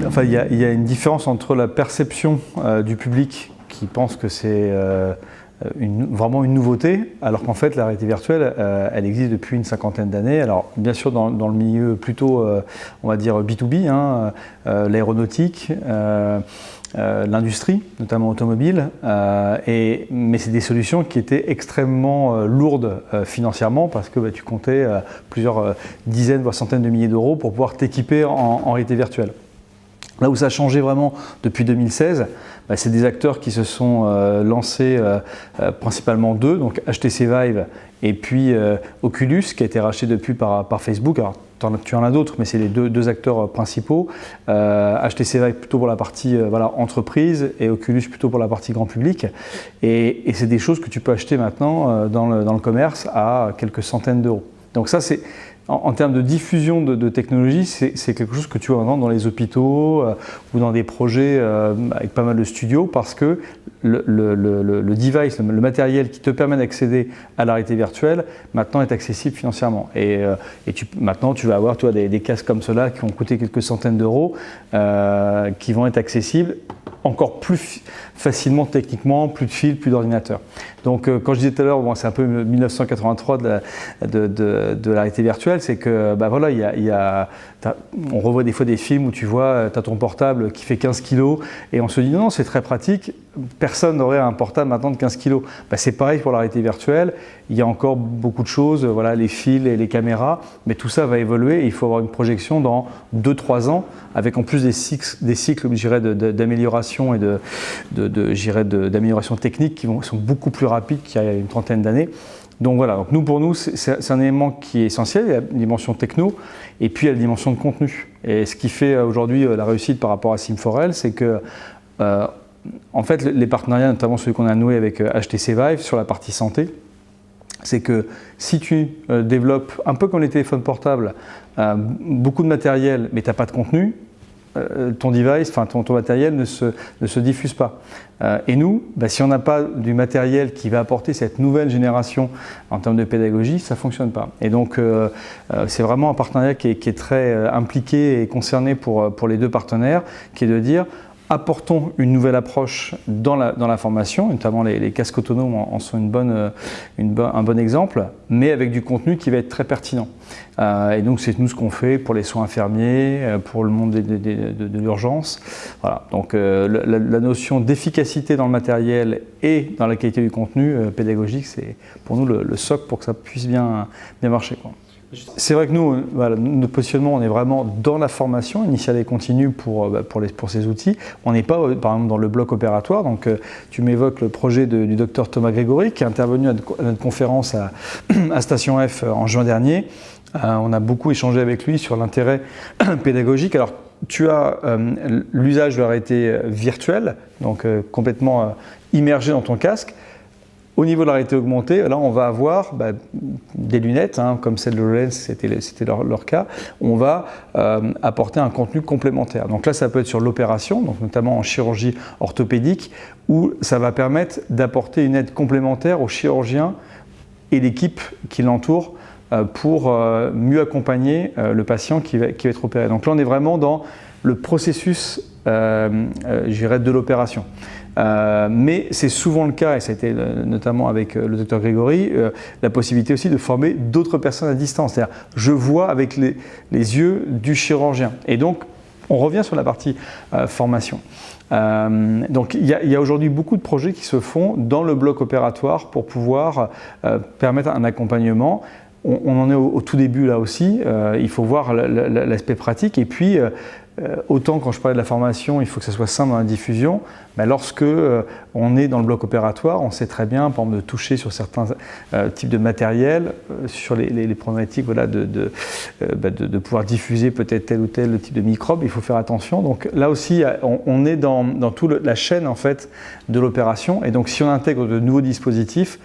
enfin, il y a une différence entre la perception du public qui pense que c'est vraiment une nouveauté, alors qu'en fait la réalité virtuelle, elle existe depuis une cinquantaine d'années. Alors bien sûr dans le milieu plutôt, on va dire B2B, hein, l'aéronautique, l'industrie, notamment automobile, mais c'est des solutions qui étaient extrêmement lourdes financièrement parce que tu comptais plusieurs dizaines voire centaines de milliers d'euros pour pouvoir t'équiper en réalité virtuelle. Là où ça a changé vraiment depuis 2016, c'est des acteurs qui se sont lancés, principalement deux, donc HTC Vive et puis Oculus, qui a été racheté depuis par Facebook. Alors, tu en as d'autres, mais c'est les deux acteurs principaux. HTC Vive plutôt pour la partie entreprise et Oculus plutôt pour la partie grand public. Et c'est des choses que tu peux acheter maintenant dans le commerce à quelques centaines d'euros. Donc ça, c'est... En termes de diffusion de technologie, c'est quelque chose que tu vois dans les hôpitaux ou dans des projets avec pas mal de studios parce que le device, le matériel qui te permet d'accéder à la réalité virtuelle, maintenant est accessible financièrement. Maintenant, tu vas avoir des casques comme cela qui vont coûter quelques centaines d'euros qui vont être accessibles encore plus facilement techniquement, plus de fils, plus d'ordinateurs. Donc quand je disais tout à l'heure, c'est un peu 1983 de la réalité virtuelle, c'est que on revoit des fois des films où tu vois, tu as ton portable qui fait 15 kg et on se dit non, c'est très pratique, personne n'aurait un portable maintenant de 15 kg. C'est pareil pour la réalité virtuelle, il y a encore beaucoup de choses, les fils et les caméras, mais tout ça va évoluer et il faut avoir une projection dans 2-3 ans avec en plus des cycles je dirais, d'amélioration et d'amélioration technique qui sont beaucoup plus rapides qu'il y a une trentaine d'années. Donc voilà, pour nous, c'est un élément qui est essentiel, il y a la dimension techno et puis il y a la dimension de contenu. Et ce qui fait aujourd'hui la réussite par rapport à Sim4L, c'est que en fait, les partenariats, notamment celui qu'on a noué avec HTC Vive sur la partie santé, c'est que si tu développes, un peu comme les téléphones portables, beaucoup de matériel, mais tu n'as pas de contenu, ton device, ton matériel ne se diffuse pas. Et nous, si on n'a pas du matériel qui va apporter cette nouvelle génération en termes de pédagogie, ça ne fonctionne pas. Et donc, c'est vraiment un partenariat qui est très impliqué et concerné pour les deux partenaires, qui est de dire apportons une nouvelle approche dans la formation, notamment les casques autonomes en sont un bon exemple, mais avec du contenu qui va être très pertinent. Et donc c'est nous ce qu'on fait pour les soins infirmiers, pour le monde de l'urgence. Voilà. Donc la notion d'efficacité dans le matériel et dans la qualité du contenu pédagogique, c'est pour nous le socle pour que ça puisse bien marcher, quoi. C'est vrai que nous, notre positionnement, on est vraiment dans la formation initiale et continue pour ces outils. On n'est pas, par exemple, dans le bloc opératoire. Donc, tu m'évoques le projet du docteur Thomas Grégory, qui est intervenu à notre conférence à Station F en juin dernier. On a beaucoup échangé avec lui sur l'intérêt pédagogique. Alors, tu as l'usage de la réalité virtuelle, donc complètement immergé dans ton casque. Au niveau de la réalité augmentée, là on va avoir des lunettes, comme celle de HoloLens, c'était leur cas. On va apporter un contenu complémentaire. Donc là, ça peut être sur l'opération, donc notamment en chirurgie orthopédique, où ça va permettre d'apporter une aide complémentaire au chirurgien et l'équipe qui l'entoure pour mieux accompagner le patient qui va être opéré. Donc là, on est vraiment dans le processus, je dirais, de l'opération. Mais c'est souvent le cas, et ça a été notamment avec le docteur Grégory, la possibilité aussi de former d'autres personnes à distance. C'est-à-dire, je vois avec les yeux du chirurgien. Et donc, on revient sur la partie formation. Donc, il y a aujourd'hui beaucoup de projets qui se font dans le bloc opératoire pour pouvoir permettre un accompagnement. On en est au tout début là aussi. Il faut voir l'aspect pratique. Et puis, autant quand je parlais de la formation, il faut que ça soit simple dans la diffusion. Lorsque on est dans le bloc opératoire, on sait très bien, par exemple, de toucher sur certains types de matériel, sur les problématiques de pouvoir diffuser peut-être tel ou tel type de microbe. Il faut faire attention. Donc là aussi, on est dans toute la chaîne en fait de l'opération. Et donc, si on intègre de nouveaux dispositifs,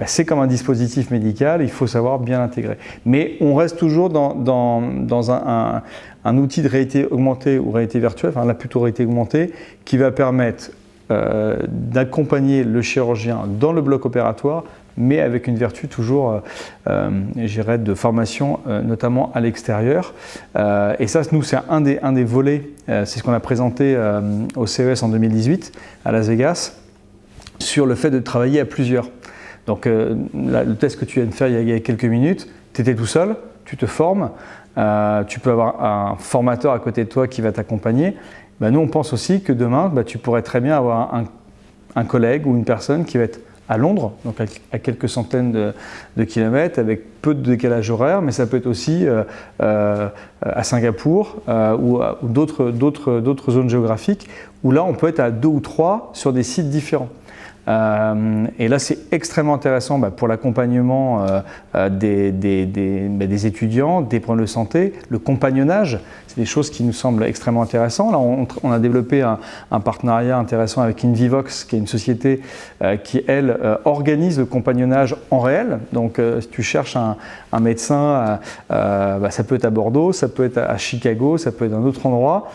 c'est comme un dispositif médical, il faut savoir bien l'intégrer. Mais on reste toujours dans un outil de réalité augmentée ou réalité virtuelle, enfin là plutôt réalité augmentée, qui va permettre d'accompagner le chirurgien dans le bloc opératoire, mais avec une vertu toujours, je dirais, de formation, notamment à l'extérieur. Et ça, nous, c'est un des volets, c'est ce qu'on a présenté au CES en 2018 à Las Vegas, sur le fait de travailler à plusieurs. Donc le test que tu viens de faire il y a quelques minutes, tu étais tout seul, tu te formes, tu peux avoir un formateur à côté de toi qui va t'accompagner. Nous, on pense aussi que demain, tu pourrais très bien avoir un collègue ou une personne qui va être à Londres, donc à quelques centaines de kilomètres, avec peu de décalage horaire, mais ça peut être aussi à Singapour ou d'autres zones géographiques, où là, on peut être à 2 ou 3 sur des sites différents. Et là, c'est extrêmement intéressant pour l'accompagnement des étudiants, des problèmes de santé, le compagnonnage. C'est des choses qui nous semblent extrêmement intéressantes. Là, on a développé un partenariat intéressant avec Invivox, qui est une société qui, elle, organise le compagnonnage en réel. Donc, si tu cherches un médecin, ça peut être à Bordeaux, ça peut être à Chicago, ça peut être dans d'autres endroits.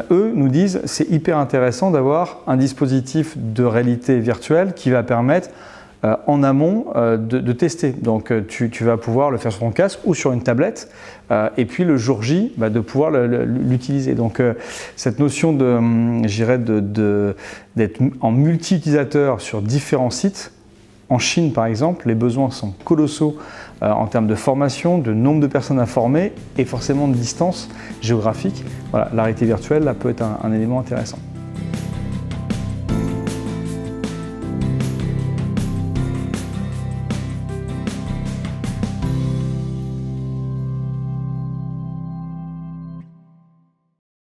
Eux nous disent c'est hyper intéressant d'avoir un dispositif de réalité virtuelle qui va permettre en amont de tester. Donc tu vas pouvoir le faire sur ton casque ou sur une tablette et puis le jour J de pouvoir l'utiliser. Donc cette notion d'être en multi-utilisateur sur différents sites. En Chine, par exemple, les besoins sont colossaux en termes de formation, de nombre de personnes à former et forcément de distance géographique. Voilà, la réalité virtuelle là, peut être un élément intéressant.